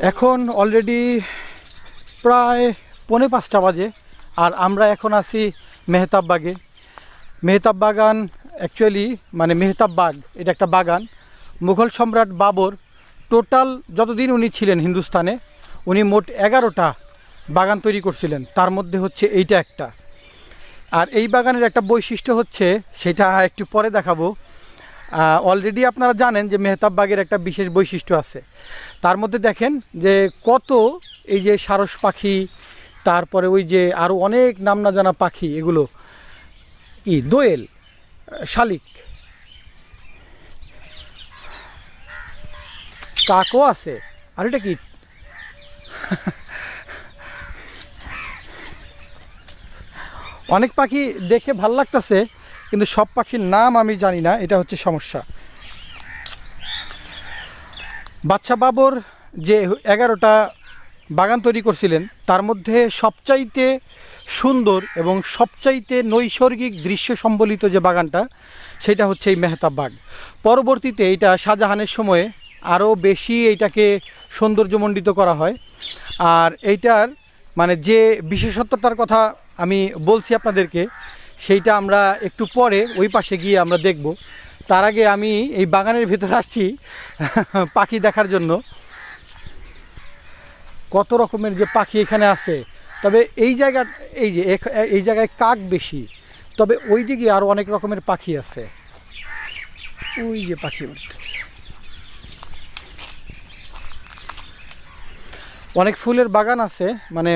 এখন অলরেডি প্রায় 4:45 বাজে, আর আমরা এখন আছি মেহতাব বাগে। মেহতাব বাগান অ্যাকচুয়ালি মানে মেহতাব বাগ, এটা একটা বাগান। মুঘল সম্রাট বাবর টোটাল যতদিন উনি ছিলেন হিন্দুস্তানে, উনি মোট 11টা বাগান তৈরি করছিলেন, তার মধ্যে হচ্ছে এইটা একটা। আর এই বাগানের একটা বৈশিষ্ট্য হচ্ছে, সেটা একটু পরে দেখাবো। অলরেডি আপনারা জানেন যে মেহতাব বাগের একটা বিশেষ বৈশিষ্ট্য আছে। তার মধ্যে দেখেন যে কত এই যে সারস পাখি, তারপরে ওই যে আরও অনেক নাম না জানা পাখি, এগুলো কি দোয়েল, শালিক, কাকও আছে। আর এটা কি অনেক পাখি দেখে ভাল লাগতেছে, কিন্তু সব পাখির নাম আমি জানি না, এটা হচ্ছে সমস্যা। বাদশাহ বাবর যে 11টা বাগান তৈরি করছিলেন, তার মধ্যে সবচাইতে সুন্দর এবং সবচাইতে নৈসর্গিক দৃশ্য সম্বলিত যে বাগানটা, সেটা হচ্ছে এই মেহতাব বাগ। পরবর্তীতে এইটা শাহজাহানের সময়ে আরও বেশি এইটাকে সৌন্দর্যমণ্ডিত করা হয়। আর এইটার মানে যে বিশেষত্বটার কথা আমি বলছি আপনাদেরকে, সেইটা আমরা একটু পরে ওই পাশে গিয়ে আমরা দেখব। তার আগে আমি এই বাগানের ভেতরে আসছি পাখি দেখার জন্য। কত রকমের যে পাখি এখানে আছে। তবে এই জায়গা, এই জায়গায় কাক বেশি, তবে ওই দিকে আরও অনেক রকমের পাখি আছে। ওই যে পাখি অনেক ফুলের বাগান আছে, মানে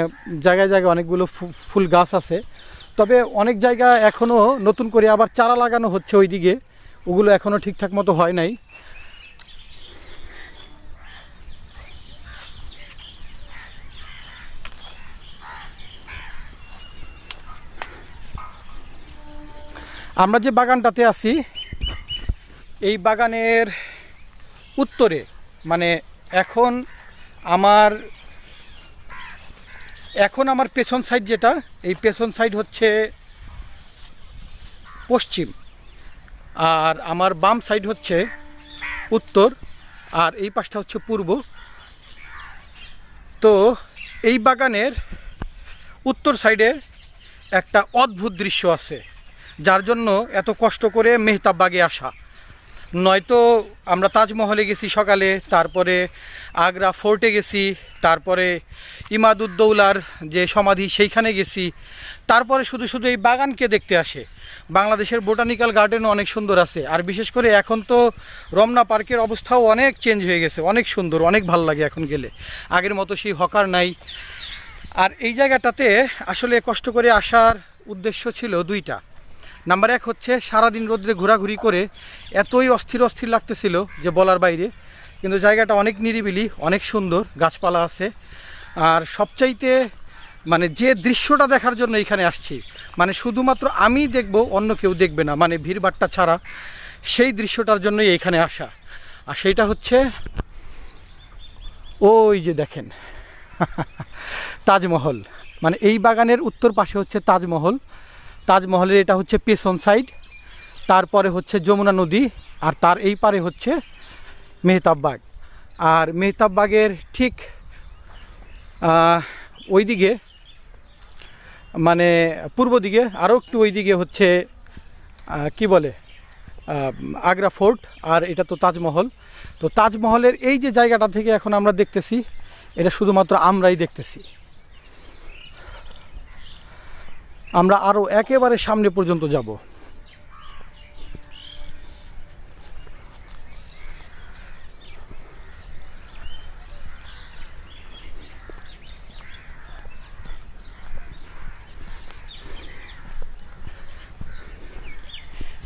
জায়গায় জায়গায় অনেকগুলো ফুল গাছ আছে। তবে অনেক জায়গা এখনও নতুন করে আবার চারা লাগানো হচ্ছে ওই দিকে, ওগুলো এখনও ঠিকঠাক মতো হয় নাই। আমরা যে বাগানটাতে আছি, এই বাগানের উত্তরে, মানে এখন আমার পেছন সাইড যেটা, এই পেছন সাইড হচ্ছে পশ্চিম, আর আমার বাম সাইড হচ্ছে উত্তর, আর এই পাশটা হচ্ছে পূর্ব। তো এই বাগানের উত্তর সাইডে একটা অদ্ভুত দৃশ্য আছে, যার জন্য এত কষ্ট করে মেহতাব বাগে আসা। নয়তো আমরা তাজমহলে গেছি সকালে, তারপরে আগ্রা ফোর্টে গেছি, তারপরে ইমাদুদ্দৌলার যে সমাধি সেইখানে গেছি, তারপরে শুধু শুধু এই বাগানকে দেখতে আসে। বাংলাদেশের বোটানিক্যাল গার্ডেনও অনেক সুন্দর আছে, আর বিশেষ করে এখন তো রমনা পার্কের অবস্থাও অনেক চেঞ্জ হয়ে গেছে, অনেক সুন্দর, অনেক ভালো লাগে এখন গেলে। আগের মতো সেই হকার নাই। আর এই জায়গাটাতে আসলে কষ্ট করে আসার উদ্দেশ্য ছিল দুইটা। নাম্বার 1 হচ্ছে সারাদিন রোদ্রে ঘোরাঘুরি করে এতই অস্থির লাগতেছিল যে বলার বাইরে, কিন্তু জায়গাটা অনেক নিরিবিলি, অনেক সুন্দর, গাছপালা আছে। আর সবচাইতে মানে যে দৃশ্যটা দেখার জন্য এখানে আসছি, মানে শুধুমাত্র আমি দেখব, অন্য কেউ দেখবে না, মানে ভিড়ভাট্টা ছাড়া, সেই দৃশ্যটার জন্যই এইখানে আসা। আর সেইটা হচ্ছে ওই যে দেখেন তাজমহল। মানে এই বাগানের উত্তর পাশে হচ্ছে তাজমহল। তাজমহলের এটা হচ্ছে পেছন সাইড, তারপরে হচ্ছে যমুনা নদী, আর তার এই পারে হচ্ছে মেহতাব বাগ। আর মেহতাব বাগের ঠিক ওই দিকে, মানে পূর্ব দিকে আরও একটু ওই দিকে হচ্ছে কি বলে আগ্রা ফোর্ট, আর এটা তো তাজমহল। তো তাজমহলের এই যে জায়গাটা থেকে এখন আমরা দেখতেছি, এটা শুধুমাত্র আমরাই দেখতেছি। আমরা আরও একেবারে সামনে পর্যন্ত যাব।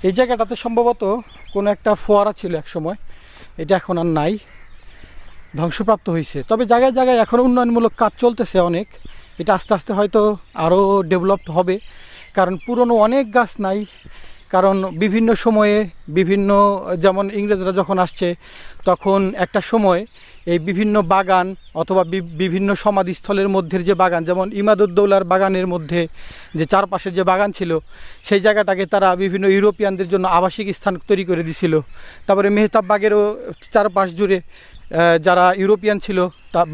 এই জায়গাটাতে সম্ভবত কোনো একটা ফোয়ারা ছিল এক সময়, এটা এখন আর নাই, ধ্বংসপ্রাপ্ত হয়েছে। তবে জায়গায় জায়গায় এখন উন্নয়নমূলক কাজ চলতেছে অনেক, এটা আস্তে আস্তে হয়তো আরও ডেভেলপড হবে, কারণ পুরনো অনেক গাছ নাই। কারণ বিভিন্ন সময়ে বিভিন্ন, যেমন ইংরেজরা যখন আসছে তখন একটা সময় এই বিভিন্ন বাগান অথবা বিভিন্ন সমাধিস্থলের মধ্যে যে বাগান, যেমন ইমাদুদ্দৌলার বাগানের মধ্যে যে চারপাশের যে বাগান ছিল, সেই জায়গাটাকে তারা বিভিন্ন ইউরোপিয়ানদের জন্য আবাসিক স্থান তৈরি করে দিছিল। তারপরে মেহতাব বাগেরও চারপাশ জুড়ে যারা ইউরোপিয়ান ছিল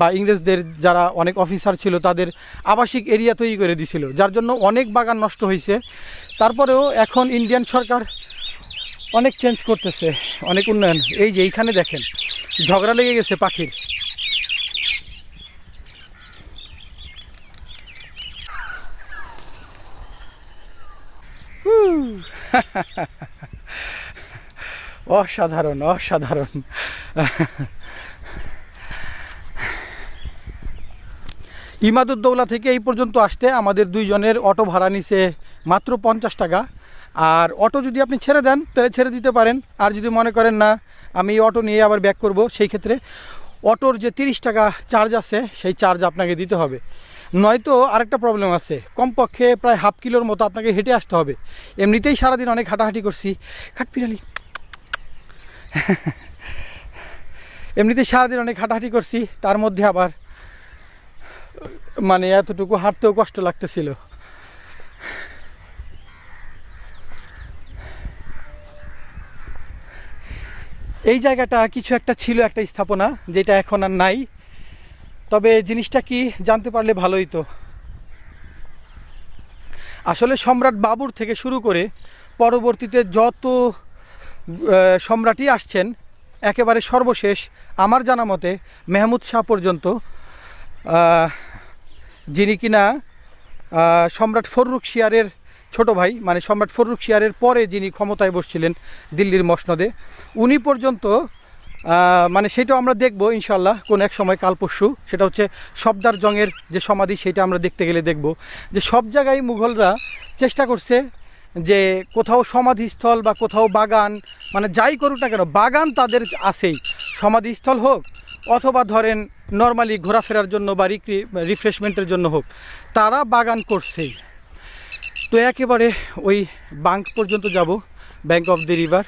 বা ইংরেজদের যারা অনেক অফিসার ছিল তাদের আবাসিক এরিয়া তৈরি করে দিয়েছিল, যার জন্য অনেক বাগান নষ্ট হয়েছে। তারপরেও এখন ইন্ডিয়ান সরকার অনেক চেঞ্জ করতেছে, অনেক উন্নয়ন। এই যে এইখানে দেখেন ঝগড়া লেগে গেছে পাখির। অসাধারণ অসাধারণ। ইমাদুদ্দৌলা থেকে এই পর্যন্ত আসতে আমাদের দুইজনের অটো ভাড়া নিছে মাত্র 50 টাকা। আর অটো যদি আপনি ছেড়ে দেন তাহলে ছেড়ে দিতে পারেন, আর যদি মনে করেন না আমি অটো নিয়ে আবার ব্যাক করব, সেই ক্ষেত্রে অটোর যে 30 টাকা চার্জ আছে সেই চার্জ আপনাকে দিতে হবে। নয়তো আরেকটা প্রবলেম আছে, কমপক্ষে প্রায় হাফ কিলোর মতো আপনাকে হেঁটে আসতে হবে। এমনিতেই সারাদিন অনেক হাঁটাহাঁটি করছি, খাটপিড়ালি এমনিতেই সারাদিন অনেক হাঁটাহাঁটি করছি, তার মধ্যে আবার মানে এতটুকু হাঁটতেও কষ্ট লাগতেছিল। এই জায়গাটা কিছু একটা ছিল, একটা স্থাপনা যেটা এখন আর নাই। তবে জিনিসটা কি জানতে পারলে ভালোই তো। আসলে সম্রাট বাবর থেকে শুরু করে পরবর্তীতে যত সম্রাটই আসছেন, একেবারে সর্বশেষ আমার জানা মতে মেহমুদ শাহ পর্যন্ত, যিনি কিনা সম্রাট ফররুখশিয়ারের ছোট ভাই, মানে সম্রাট ফররুখশিয়ারের পরে যিনি ক্ষমতায় বসছিলেন দিল্লির মসনদে, উনি পর্যন্ত মানে সেটাও আমরা দেখব ইনশাল্লাহ কোন এক সময়, কাল পরশু। সেটা হচ্ছে সফদার জংয়ের যে সমাধি, সেটা আমরা দেখতে গেলে দেখব যে সব জায়গায় মুঘলরা চেষ্টা করছে যে কোথাও সমাধিস্থল বা কোথাও বাগান, মানে যাই করুক না কেন বাগান তাদের আছেই। সমাধিস্থল হোক অথবা ধরেন নর্মালি ঘোরাফেরার জন্য বা রিফ্রেশমেন্টের জন্য হোক, তারা বাগান করছেই। তো একেবারে ওই বাঙ্ক পর্যন্ত যাব, ব্যাঙ্ক অফ দি রিভার।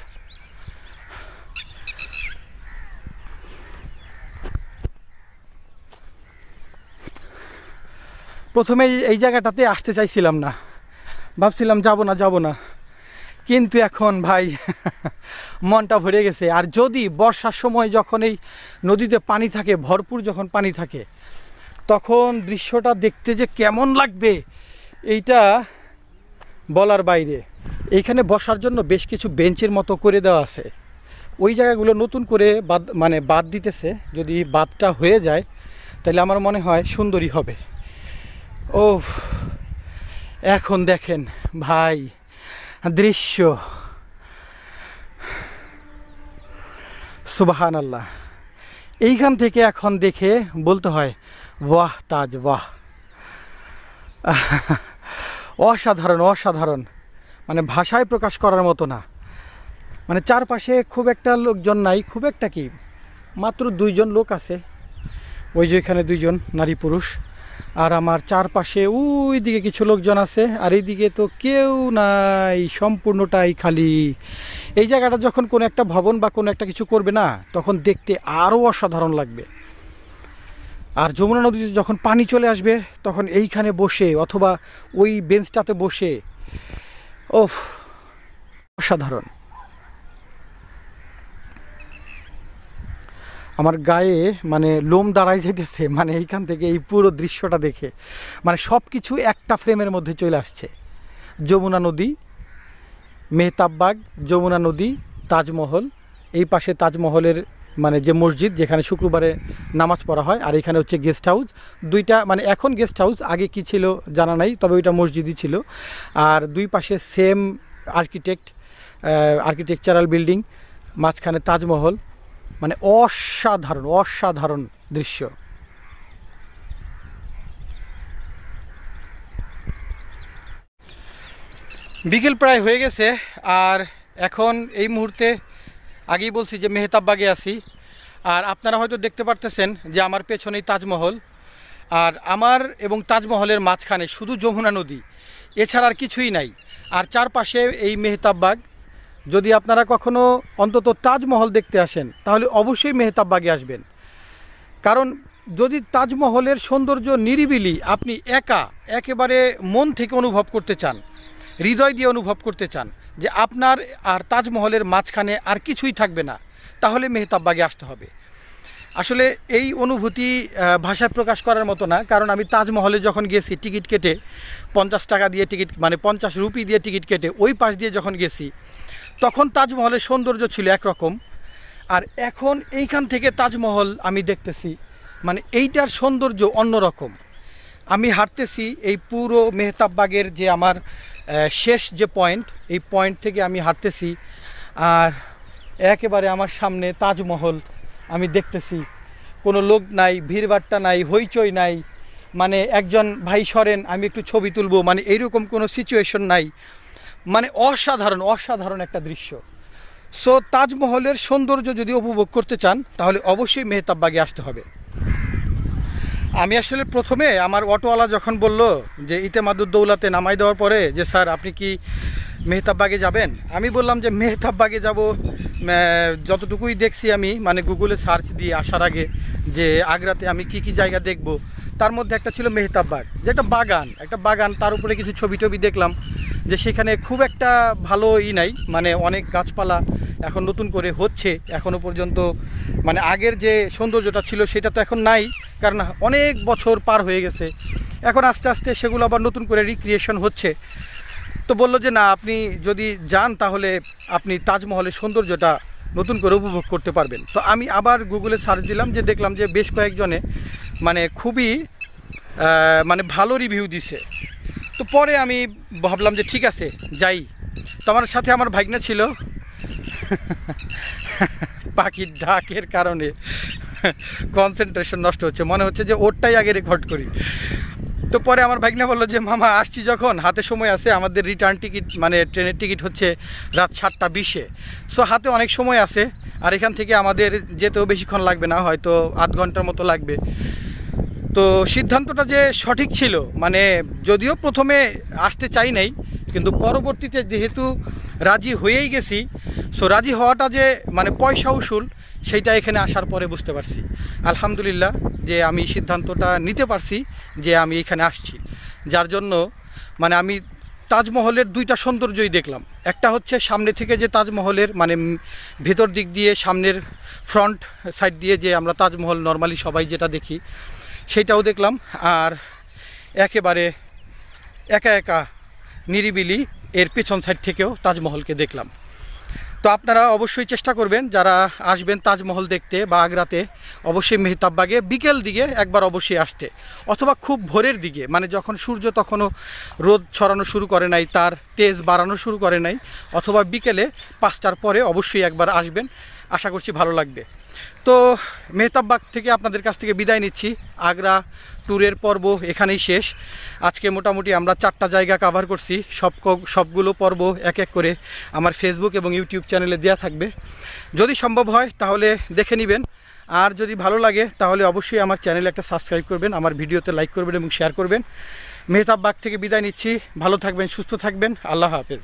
প্রথমে এই জায়গাটাতে আসতে চাইছিলাম না, ভাবছিলাম যাব না, কিন্তু এখন ভাই মনটা ভরে গেছে। আর যদি বর্ষার সময় যখন এই নদীতে পানি থাকে, ভরপুর যখন পানি থাকে, তখন দৃশ্যটা দেখতে যে কেমন লাগবে এইটা বলার বাইরে। এইখানে বসার জন্য বেশ কিছু বেঞ্চের মতো করে দেওয়া আছে, ওই জায়গাগুলো নতুন করে বাদ দিতেছে। যদি বাঁধটা হয়ে যায় তাহলে আমার মনে হয় সুন্দরই হবে। ও এখন দেখেন ভাই দৃশ্য, সুবহানাল্লাহ। এইখান থেকে এখন দেখে বলতে হয় বাহ তাজ বাহ, অসাধারণ অসাধারণ, মানে ভাষায় প্রকাশ করার মতো না। মানে চারপাশে খুব একটা লোকজন নাই, খুব একটা কি মাত্র 2 জন লোক আছে, ওই যে এখানে 2 জন নারী পুরুষ। আর আমার চারপাশে ওই দিকে কিছু লোকজন আছে, আর এইদিকে তো কেউ নাই, সম্পূর্ণটাই খালি। এই জায়গাটা যখন কোনো একটা ভবন বা কোনো একটা কিছু করবে না, তখন দেখতে আরও অসাধারণ লাগবে। আর যমুনা নদীতে যখন পানি চলে আসবে, তখন এইখানে বসে অথবা ওই বেঞ্চটাতে বসে ওফ অসাধারণ। আমার গায়ে মানে লোম দাঁড়ায় যেতেছে, মানে এইখান থেকে এই পুরো দৃশ্যটা দেখে, মানে সব কিছু একটা ফ্রেমের মধ্যে চলে আসছে। যমুনা নদী, মেহতাববাগ, যমুনা নদী, তাজমহল, এই পাশে তাজমহলের মানে যে মসজিদ যেখানে শুক্রবারে নামাজ পড়া হয়, আর এখানে হচ্ছে গেস্ট হাউস। দুইটা মানে এখন গেস্ট হাউস, আগে কি ছিল জানা নাই, তবে ওইটা মসজিদই ছিল। আর দুই পাশে সেম আর্কিটেকচারাল বিল্ডিং, মাঝখানে তাজমহল, মানে অসাধারণ অসাধারণ দৃশ্য। বিকেল প্রায় হয়ে গেছে, আর এখন এই মুহূর্তে আগেই বলছি যে মেহতাববাগে আছি। আর আপনারা হয়তো দেখতে পারতেছেন যে আমার পেছনেই তাজমহল, আর আমার এবং তাজমহলের মাঝখানে শুধু যমুনা নদী, এছাড়া আর কিছুই নাই। আর চারপাশে এই মেহতাববাগ। যদি আপনারা কখনো অন্তত তাজমহল দেখতে আসেন তাহলে অবশ্যই মেহতাববাগে আসবেন, কারণ যদি তাজমহলের সৌন্দর্য নিরিবিলি আপনি একেবারে মন থেকে অনুভব করতে চান, হৃদয় দিয়ে অনুভব করতে চান যে আপনার আর তাজমহলের মাঝখানে আর কিছুই থাকবে না, তাহলে মেহতাববাগে আসতে হবে। আসলে এই অনুভূতি ভাষায় প্রকাশ করার মতো না, কারণ আমি তাজমহলে যখন গেছি টিকিট কেটে 50 টাকা দিয়ে টিকিট, মানে 50 রুপি দিয়ে টিকিট কেটে ওই পাশ দিয়ে যখন গেছি, তখন তাজমহলের সৌন্দর্য ছিল একরকম, আর এখন এইখান থেকে তাজমহল আমি দেখতেছি, মানে এইটার সৌন্দর্য অন্যরকম। আমি হাঁটতেছি এই পুরো মেহতাববাগের যে আমার শেষ যে পয়েন্ট, এই পয়েন্ট থেকে আমি হাঁটতেছি, আর একেবারে আমার সামনে তাজমহল আমি দেখতেছি। কোনো লোক নাই, ভিড়ভাট্টা নাই, হইচই নাই, মানে একজন ভাই সরেন আমি একটু ছবি তুলবো, মানে এইরকম কোনো সিচুয়েশন নাই। মানে অসাধারণ অসাধারণ একটা দৃশ্য। সো তাজমহলের সৌন্দর্য যদি উপভোগ করতে চান তাহলে অবশ্যই মেহতাববাগে আসতে হবে। আমি আসলে প্রথমে আমার অটোওয়ালা যখন বলল যে ইতেমাদুদ্দৌলাতে নামাই দেওয়ার পরে যে স্যার আপনি কি মেহতাববাগে যাবেন, আমি বললাম যে মেহতাববাগে যাব, যতটুকুই দেখছি আমি, মানে গুগলে সার্চ দিয়ে আসার আগে যে আগ্রাতে আমি কি কি জায়গা দেখব, তার মধ্যে একটা ছিল মেহতাববাগ, যে একটা বাগান, তার উপরে কিছু ছবি টবি দেখলাম যে সেখানে খুব একটা ভালো নাই, মানে অনেক গাছপালা এখন নতুন করে হচ্ছে, এখনও পর্যন্ত মানে আগের যে সৌন্দর্যটা ছিল সেটা তো এখন নাই, কারণ অনেক বছর পার হয়ে গেছে। এখন আস্তে আস্তে সেগুলো আবার নতুন করে রিক্রিয়েশন হচ্ছে। তো বললো যে না, আপনি যদি যান তাহলে আপনি তাজমহলের সৌন্দর্যটা নতুন করে উপভোগ করতে পারবেন। তো আমি আবার গুগলে সার্চ দিলাম, যে দেখলাম যে বেশ কয়েকজনে মানে খুবই মানে ভালো রিভিউ দিছে। তো পরে আমি ভাবলাম যে ঠিক আছে যাই। তো আমার সাথে আমার ভাগ্না ছিল, পাখির ডাকের কারণে কনসেন্ট্রেশন নষ্ট হচ্ছে, মনে হচ্ছে যে ওরটাই আগে রেকর্ড করি। তো পরে আমার ভাগ্না বললো যে মামা আসছি যখন, হাতে সময় আছে, আমাদের রিটার্ন টিকিট মানে ট্রেনের টিকিট হচ্ছে রাত 7:20। সো হাতে অনেক সময় আছে, আর এখান থেকে আমাদের যেতেও বেশিক্ষণ লাগবে না, হয়তো আধ ঘন্টার মতো লাগবে। তো সিদ্ধান্তটা যে সঠিক ছিল, মানে যদিও প্রথমে আসতে চাই নাই, কিন্তু পরবর্তীতে যেহেতু রাজি হয়েই গেছি, সো রাজি হওয়াটা যে মানে পয়সা উসুল, সেইটা এখানে আসার পরে বুঝতে পারছি। আলহামদুলিল্লাহ যে আমি সিদ্ধান্তটা নিতে পারছি যে আমি এখানে আসছি, যার জন্য মানে আমি তাজমহলের দুইটা সৌন্দর্যই দেখলাম। একটা হচ্ছে সামনে থেকে যে তাজমহলের মানে ভেতর দিক দিয়ে, সামনের ফ্রন্ট সাইড দিয়ে যে আমরা তাজমহল নর্মালি সবাই যেটা দেখি সেইটাও দেখলাম, আর একেবারে একা একা নিরিবিলি এর পেছন সাইড থেকেও তাজমহলকে দেখলাম। তো আপনারা অবশ্যই চেষ্টা করবেন যারা আসবেন তাজমহল দেখতে বা আগ্রাতে, অবশ্যই মেহতাববাগে বিকেল দিকে একবার অবশ্যই আসতে, অথবা খুব ভোরের দিকে, মানে যখন সূর্য তখনও রোদ ছড়ানো শুরু করে নাই, তার তেজ বাড়ানো শুরু করে নাই, অথবা বিকেলে 5টার পরে অবশ্যই একবার আসবেন, আশা করছি ভালো লাগবে। তো মেহতাববাগ থেকে আপনাদের কাছ থেকে বিদায় নিচ্ছি। আগ্রা ট্যুরের পর্ব এখানেই শেষ। আজকে মোটামুটি আমরা 4টা জায়গা কভার করছি। সবগুলো পর্ব এক এক করে আমার ফেসবুক এবং ইউটিউব চ্যানেলে দেওয়া থাকবে, যদি সম্ভব হয় তাহলে দেখে নেবেন। আর যদি ভালো লাগে তাহলে অবশ্যই আমার চ্যানেলে একটা সাবস্ক্রাইব করবেন, আমার ভিডিওতে লাইক করবেন এবং শেয়ার করবেন। মেহতাববাগ থেকে বিদায় নিচ্ছি। ভালো থাকবেন, সুস্থ থাকবেন। আল্লাহ হাফেজ।